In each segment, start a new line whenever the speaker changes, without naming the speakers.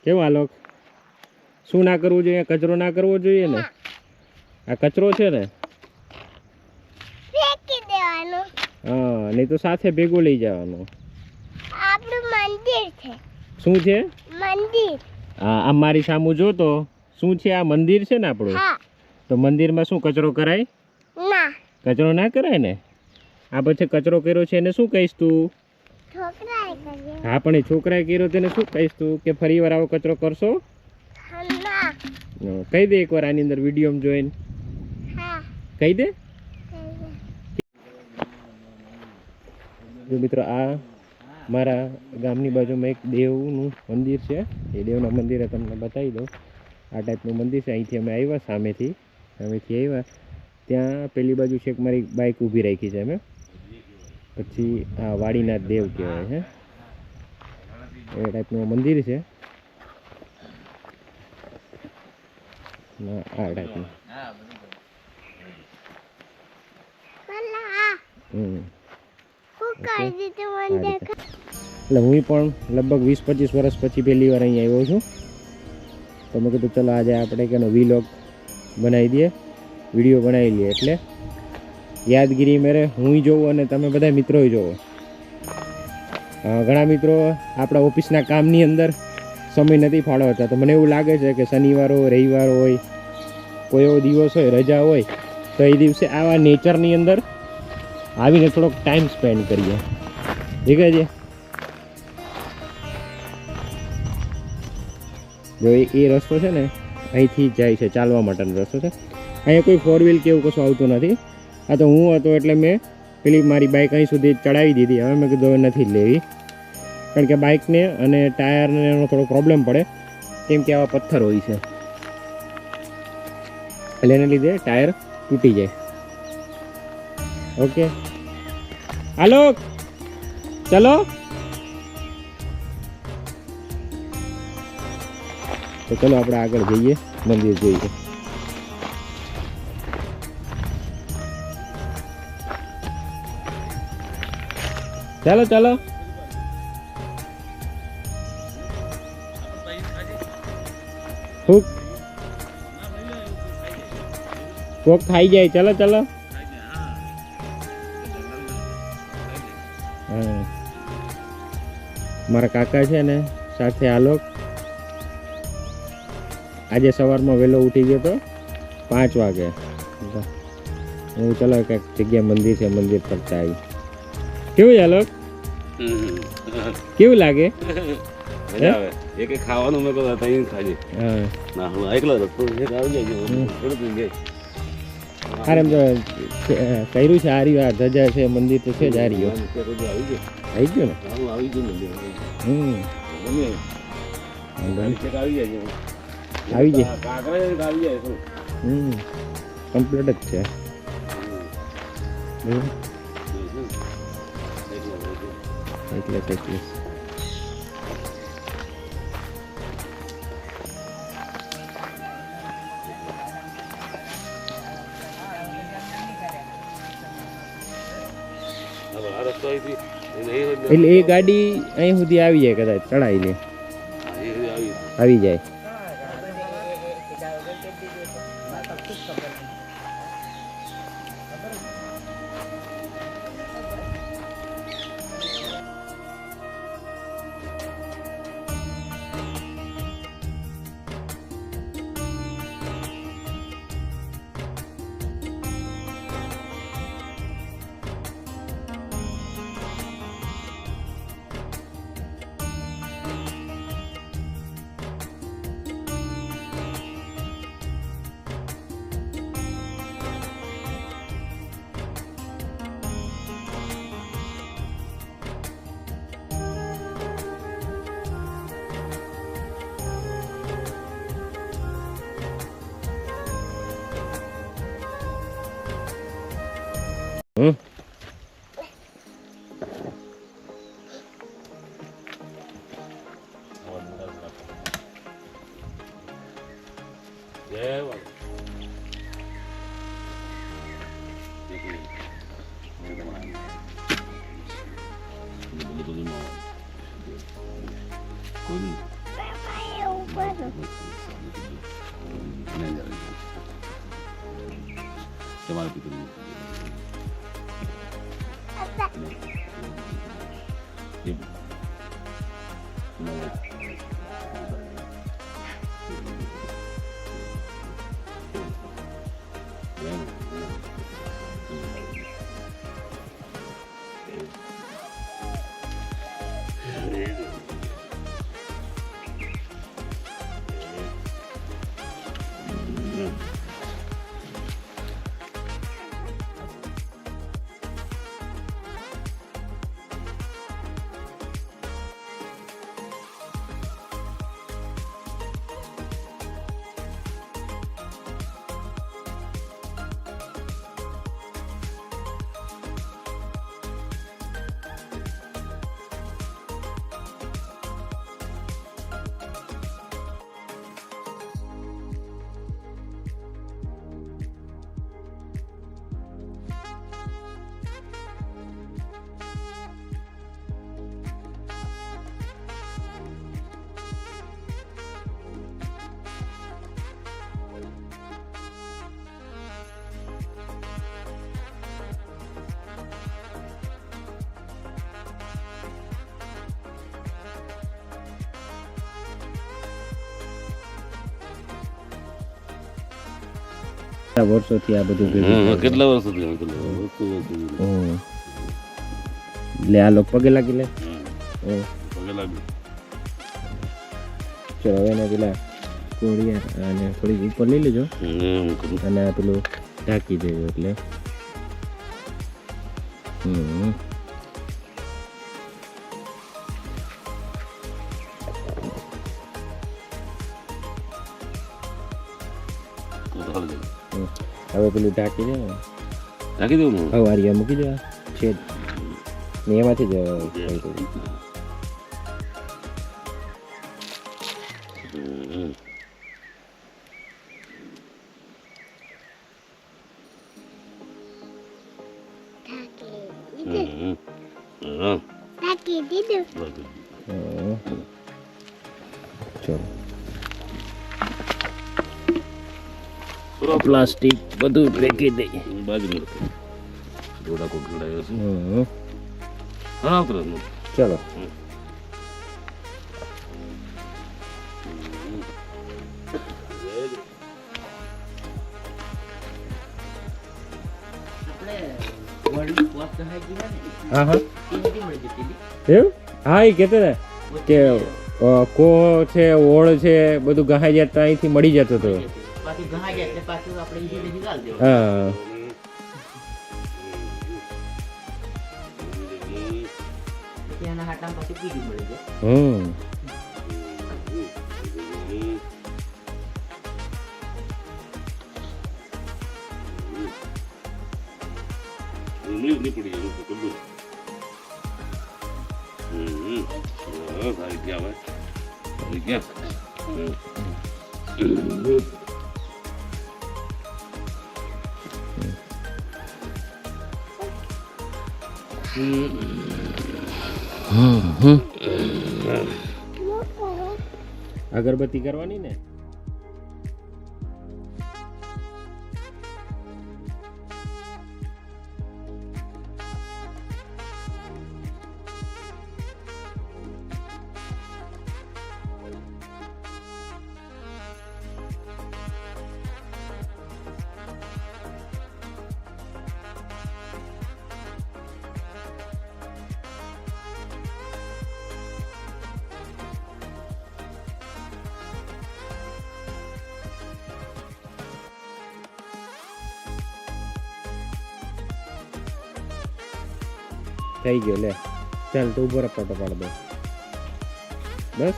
કેવું આલોક? શું ના કરવું જોઈએ? કચરો ના કરવો જોઈએ ને? આ કચરો છે ને,
ફેંકી દેવાનો.
હા, નહીં તો સાથે ભેગું લઈ જવાનું.
આપણું મંદિર છે.
શું છે?
મંદિર.
હા, આ મારી સામું જો તો શું છે? આ મંદિર છે ને આપણું.
હા.
તો મંદિરમાં શું કચરો કરાય?
ના.
કચરો ના કરાય ને. આ પછી કચરો કર્યો છે એને શું કહીશ તું?
છોકરાએ કર્યો.
હા, પણ એ છોકરાએ કર્યો તેને શું કહીશ તું? કે ફરી વાર આવો કચરો કરશો?
ના.
કહી દે એકવાર આની અંદર વિડીયોમાં જોઈને.
હા.
કહી દે. જો મિત્રો, આ મારા ગામની બાજુમાં એક દેવનું મંદિર છે. એ દેવના મંદિરે તમને બતાવી દઉં. આ ટાઈપનું મંદિર છે. અહીંથી અમે આવ્યા સામેથી આવ્યા. ત્યાં પેલી બાજુ છે મારી બાઇક ઊભી રાખી છે અમે. પછી આ વાડીનાથ દેવ કહેવાય છે. એ ટાઈપનું મંદિર છે. આ ટાઈપનું. એટલે હું પણ લગભગ 20-25 વર્ષ પછી પહેલી વાર અહીં આવ્યો છું. તો મેં કીધું ચલો આજે આપણે કેનો વ્લોગ બનાવી દઈએ, વિડીયો બનાવી લઈએ. એટલે યાદગીરી મેરે હું જોઉં અને તમે બધા મિત્રો જોવો. ઘણા મિત્રો આપણા ઓફિસના કામની અંદર સમય નથી ફાળવતા. તો મને એવું લાગે છે કે શનિવાર હોય, રવિવાર હોય, કોઈ એવો દિવસ હોય, રજા હોય, તો એ દિવસે આવા નેચરની અંદર આવીને થોડોક ટાઈમ સ્પેન્ડ કરીએ. ઠીક છે? જો એ રસ્તો છે ને, અહીંથી જાય છે, ચાલવા માટેનો રસ્તો છે. અહીંયા કોઈ 4 વ્હીલ કે એવું કશું આવતું નથી. આ તો હું હતો એટલે મેં પેલી મારી બાઇક અહીં સુધી ચડાવી દીધી. હવે મેં કીધું હવે નથી લેવી, કારણ કે બાઇકને અને ટાયરને એનો થોડો પ્રોબ્લેમ પડે, કેમ કે આવા પથ્થર હોય છે એટલે એને લીધે ટાયર તૂટી જાય. ઓકે, હાલો ચલો. તો ચલો આપણે આગળ જઈએ, મંદિર જોઈએ. ચાલો ચાલો. કોક ખાઈ જાય. ચાલો ચાલો. હા, મારા કાકા છે ને સાથે આલોક આજે સવારમાં વહેલો ઉઠી ગયો તો 5 વાગે. હું ચલો કંઈક જગ્યા મંદિર છે, મંદિર ફરતા આવી. કેવું છે આલોક? કેવું લાગે?
મજા આવે. એક ખાવાનું મેં કહ્યું તઈ ખાજે.
હા,
ના હું એકલો હતો. એક આવી જાય થોડું ગઈ.
અરે એમ તો કર્યું છે. આ રહ્યું, આ ધજા છે, મંદિર તો છે જ. આ રહ્યો
આવી ગયો.
આવી ગયો ને.
હું આવી ગયું ને.
ગમે
આવી જાય.
આવી જાય.
કાંકરા આવી જાય.
કમ્પ્લીટ જ છે. એટલે એટલે એ ગાડી અહીં સુધી આવી જાય, કદાચ ચડાવી લે, આવી જાય.
તમારે પીધું
વર્ષોથી આ બધું ભેગું થયું.
કેટલા વર્ષોથી
હમ. એટલે આ લોકો પગે લાગી લે હમ.
પગે લાગ્યું
ચલો હવે એના પેલા કોળિયા અને થોડીક ઉપર લઈ લેજો અને આ પેલું ઢાંકી દેજો એટલે હમ હવે પેલું ઢાંકી દે ને
ઢાંકી દઉં ને
હવે વારિયા મૂકી દે છે ને એમાંથી જ થઈ ગયું.
ઢાંકી દીધું.
હમ. ચલો પ્લાસ્ટિક બધું ફેંકી દે.
બાજુ દોડા કોક જોડાયો છે
હમ.
હા આવતો રહે.
ચલો હા હા એમ હા એ કહેતો ને કે કો છે ઓળ છે બધું ગહાઈ જાય તો અહીંથી મળી જતો હતો હા હમ
નહીં પડી જાય તો કરું સારી ગયા હવે સારી ગયા
અગરબત્તી કરવાની ને થઈ ગયો લે ચાલ તું ઉભો રહે ફોટો પાડ દો બસ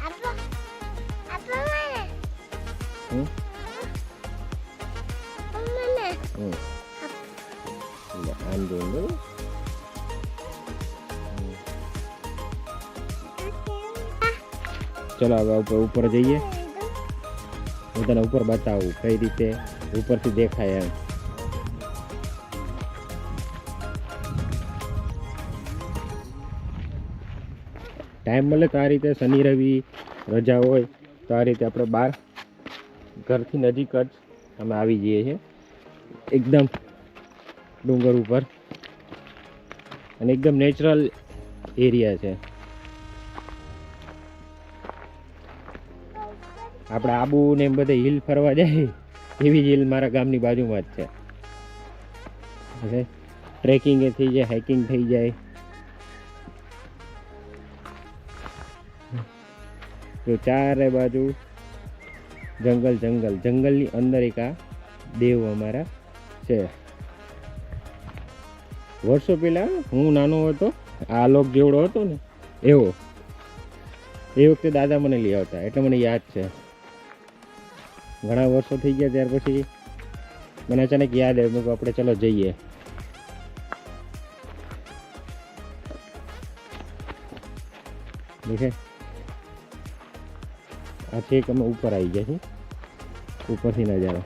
આપો આપો મને
હમ
મને
હમ લે આમ જોઈ લો ચલો હવે ઉપર જઈએ હું તને ઉપર બતાવું કઈ રીતે ઉપરથી દેખાય એમ ટાઈમ મળે તો આ રીતે શનિ રવિ રજા હોય તો આ રીતે આપણે બહાર ઘરથી નજીક જ અમે આવી જઈએ છીએ એકદમ ડુંગર ઉપર અને એકદમ નેચરલ એરિયા છે. આપણે આબુ ને એમ બધે હિલ ફરવા જાય એવી જ હિલ મારા ગામની બાજુમાં જ છે. ટ્રેકિંગ એ થઈ જાય, હાઇકિંગ થઈ જાય. તો ચારે બાજુ જંગલ જંગલ, જંગલની અંદર એક આ દેવ અમારા છે. વર્ષો પહેલા હું નાનો હતો, આ લોક જેવડો હતો ને એવો, એ વખતે દાદા મને લઈ આવતા એટલે મને યાદ છે. ઘણા વર્ષો થઈ ગયા ત્યાર પછી મને અચાનક યાદ આવ્યું કે આપણે ચલો જઈએ. દેખે આ છે કે અમે ઉપર આવી ગયા છીએ, ઉપરથી નજારો.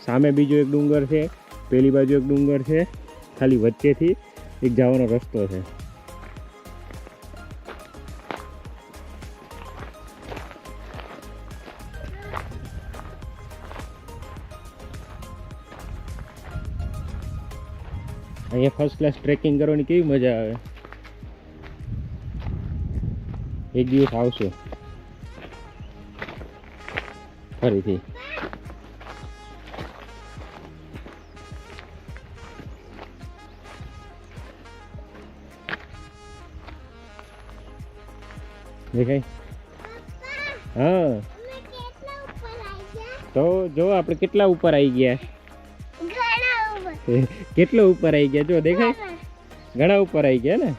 સામે બીજો એક ડુંગર છે, પેલી બાજુ એક ડુંગર છે, ખાલી વચ્ચેથી એક જવાનો રસ્તો છે. અહીંયા ફર્સ્ટ ક્લાસ ટ્રેકિંગ કરવાની કેવી મજા આવે. એક દિવસ આવશે ફરીથી. દેખાય? હા,
અમે કેટલા ઉપર આવી ગયા?
તો જો આપણે કેટલા ઉપર આવી ગયા.
ઘણા ઉપર.
કેટલો ઉપર આવી ગયા જો દેખાય? ઘણા ઉપર આવી ગયા ને.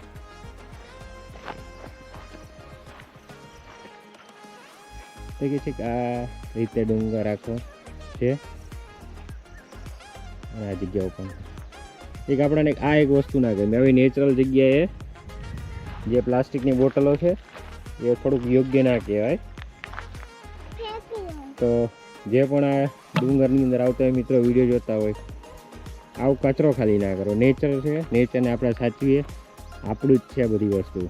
દેખે છે કે આ રીતે ડુંગર આખો છે અને આ જગ્યાઓ પણ એક આપણને આ એક વસ્તુ ના ગમે. હવે નેચરલ જગ્યાએ જે પ્લાસ્ટિકની બોટલો છે એ થોડુંક યોગ્ય ના કહેવાય. તો જે પણ આ ડુંગરની અંદર આવતા હોય મિત્રો, વિડીયો જોતા હોય, આવું કચરો ખાલી ના કરો. નેચર છે, નેચરને આપણે સાચવીએ, આપણું જ છે બધી વસ્તુ.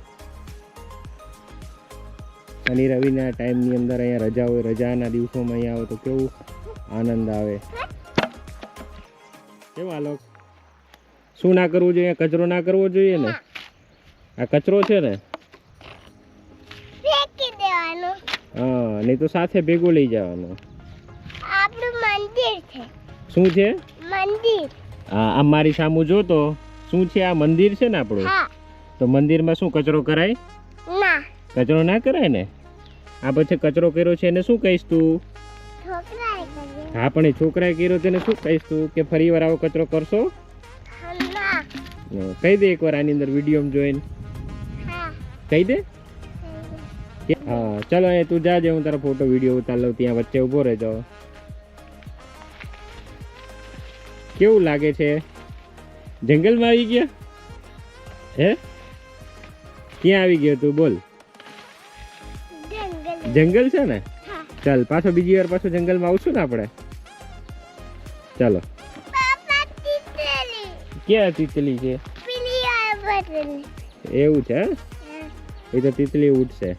શનિ રવિના ટાઈમની અંદર અહીંયા રજા હોય, રજાના દિવસોમાં અહીંયા આવો તો કેવું આનંદ આવે. કેવું આલોક? શું ના કરવું જોઈએ? કચરો ના કરવો જોઈએ ને. આ કચરો છે ને,
ફેંકી દેવાનું.
હા, નહીં તો સાથે ભેગો લઈ જવાનો.
આપણું મંદિર છે.
શું છે?
મંદિર.
હા, આ મારી સામું જો તો શું છે? આ મંદિર છે ને આપણું.
હા.
તો મંદિરમાં શું કચરો કરાય?
ના.
કચરો ના કરાય ને. આ પછી કચરો કર્યો છે એને શું કહીશ તું?
છોકરાએ કર્યું.
હા, પણ એ છોકરાએ કર્યો છે એને શું કહીશ તું? કે ફરી વાર આવો કચરો કરશો?
ના.
કહી દે એકવાર આની અંદર વિડીયોમાં જોઈને.
હા.
કહી દે. હા, ચાલો અહીંયા તું જાજે, હું તારો ફોટો વિડીયો ઉતાર લઉં. ત્યાં વચ્ચે ઊભો રહેજો. કેવું લાગે છે? જંગલમાં આવી ગયા? હે, ક્યાં આવી ગયો તું? બોલ.
જંગલ.
જંગલ છે ને?
હા.
ચાલ પાછો બીજી વાર પાછો જંગલમાં આવશું ને આપણે. ચાલો.
પાપા તીતલી.
ક્યાં તીતલી છે?
પેલી આ બટલી.
એવું છે? હે?
હા.
એ તો તીતલી ઉડશે.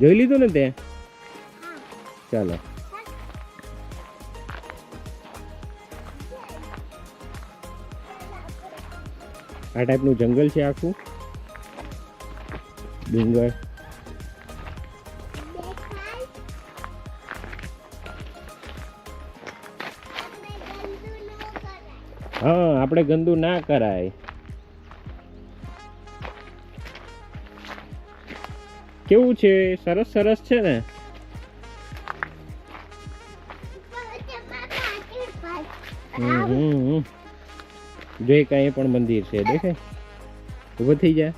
જોઈ લીધું ને તે? ચાલો. આ ટાઈપનું જંગલ છે આખું, ડુંગર. હા, આપણે ગંદુ ના કરાય. કેવું છે? સરસ સરસ છે ને? જો એક અહીં પણ મંદિર છે, દેખાય? ઉભો થઈ જાય.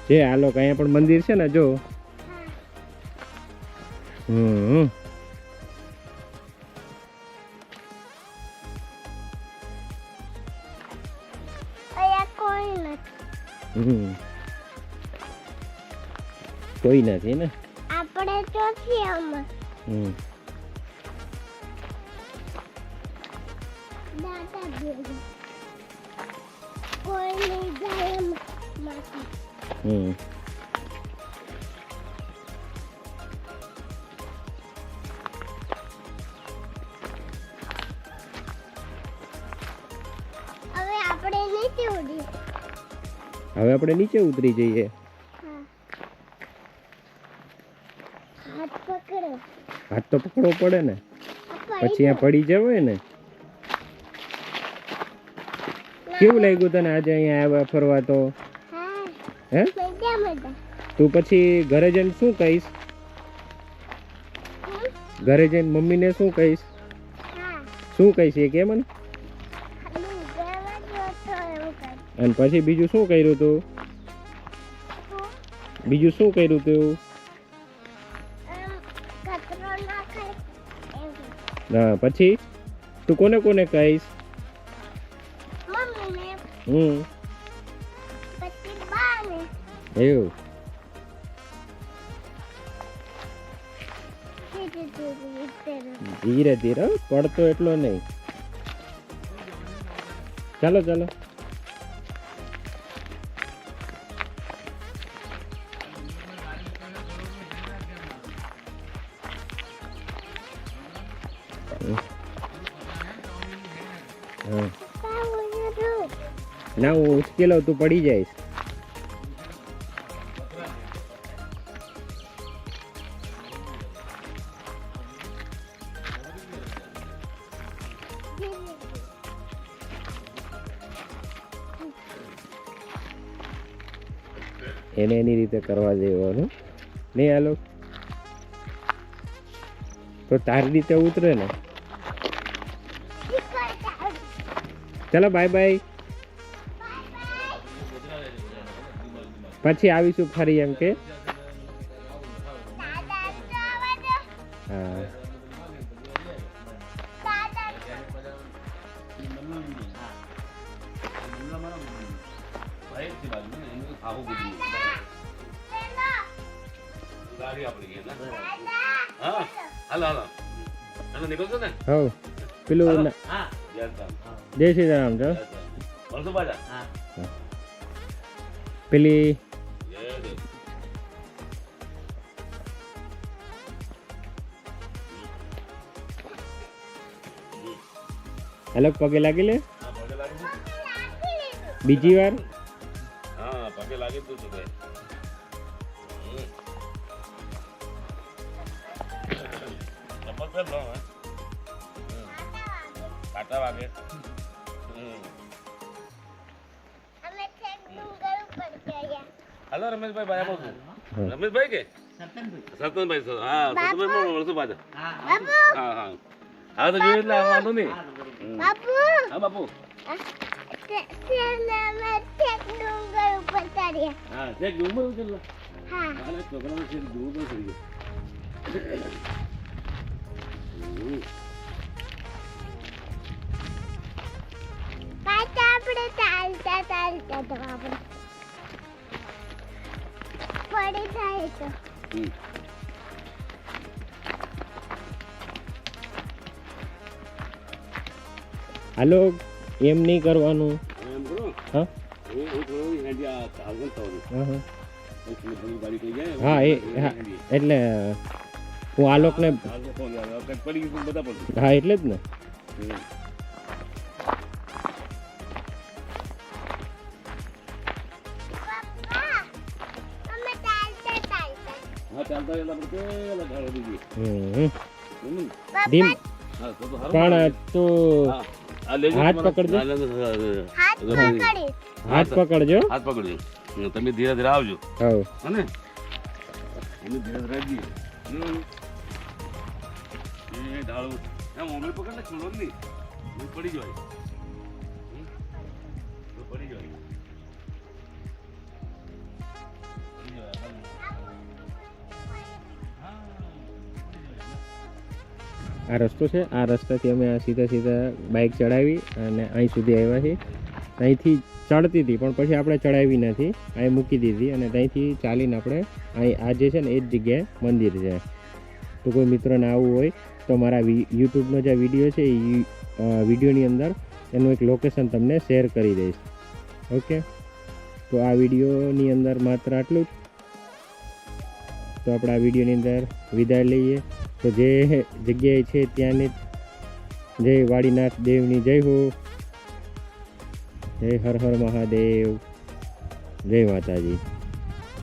જે આ લોકો અહીંયા પણ મંદિર છે ને, જો. કોઈ નથી ને.
આપણે ચોથી આમાં દાદા ભેગા.
હમ
હવે આપણે નીચે ઉડી
હવે આપણે નીચે ઉતરી જઈએ.
હા હાથ પકડો
હાથ તો પકડવો પડે ને, પછી અહીંયા પડી જવાય ને. કેવું લાગ્યું તને આજે અહીંયા આવ્યા ફરવા તો?
હા
હે
મજા મજા
તું પછી ઘરે જઈને શું કહીશ? ઘરે જઈને મમ્મીને શું કહીશ?
હા
શું કહીશ એ કે મને?
હું ગેવા જોતો એવું કર
અને પછી બીજું શું કર્યું તું? બીજું શું કર્યું તું?
કચરો ના ખાય એવું
હા પછી તું કોને કોને કહીશ?
મમ્મીને
હમ
પછી બાને
એવું ધીરે ધીરે હો, પડતો એટલો નહીં. ચાલો ચાલો. હા ના હું ઉચકેલો તું પડી જઈશ. એને એની રીતે કરવા દેવાનું નહીં. હાલો તો તારી રીતે ઉતરે ને. ચાલો બાય બાય, પછી આવીશું ફરી એમ કે. હા હવ પેલું જય શ્રી રામ છો. પેલી હેલો પગે લાગી લે બીજી વાર.
હા પગે લાગે તું તો ચપ્પલ પહેર લો. કાંટા વાગે.
અમે છેક ડુંગર ઉપર ગયા
હાલો રમેશભાઈ ભાઈ આપો છું. રમેશભાઈ કે સતનભાઈ હા સતનભાઈ મળશું પાછા.
બાપુ
હા હા હા તો જોયું એટલે વાંધો નહીં.
બાપુ
હા બાપુ
અમે છેક ડુંગર ઉપર ચડ્યા
હા છે ડુંગર ઉતરેલો.
હા
હાલે છોકરાનો છે ડુંગર થઈ ગયો.
પાછા આપણે ચાલતા ચાલતા તો આપણે પડી જાય તો
હાલો એમ નહીં કરવાનું.
એમ કરો
હા
એ થોડું હેડી આ આગળ થવાનું.
હા હા
થોડી થોડી ગાડી થઈ જાય.
હા એ હા એટલે હું આ લોકને
આગળ ફોન આવે કંઈક પડી ગયું બધા પડતું.
હા એટલે જ ને.
પપ્પા અમે ચાલતા ચાલતા
હા ચાલતા ચાલતા આપણે પેલા ઢાળો દીધી.
હમ
પપ્પા
હા તો તો
પણ તું
હા આ લેજો
હાથ
તમારા-
પકડજો.
હા, લેજો.
હાથ પકડી
હાથ પકડજો.
હાથ પકડજો. તમે ધીરે ધીરે આવજો
હવ
હને અમે ધીરે ધીરે જઈએ. એ ઢાળું એમ મોબાઈલ પકડ ને છોડો જ નહીં. હું પડી જાય પડી જાય.
આ રસ્તો છે. આ રસ્તાથી અમે આ સીધા સીધા બાઇક ચડાવી અને અહીં સુધી આવ્યા છીએ. અહીંથી ચડતી હતી પણ પછી આપણે ચડાવી નથી, અહીં મૂકી દીધી અને ત્યાંથી ચાલીને આપણે અહીં આ જે છે ને એ જ જગ્યાએ મંદિર છે. તો કોઈ મિત્રોને આવવું હોય તો મારા યુટ્યુબનો જે વિડીયો છે એ વિડીયોની અંદર એનું એક લોકેશન તમને શેર કરી દઈશ. ઓકે તો આ વિડીયોની અંદર માત્ર આટલું જ. તો આપણે આ વિડીયોની અંદર વિદાય લઈએ. તો જે જગ્યાએ છે ત્યાંની જય વાડીનાથ દેવની જય હો. જય હર હર મહાદેવ. જય માતાજી.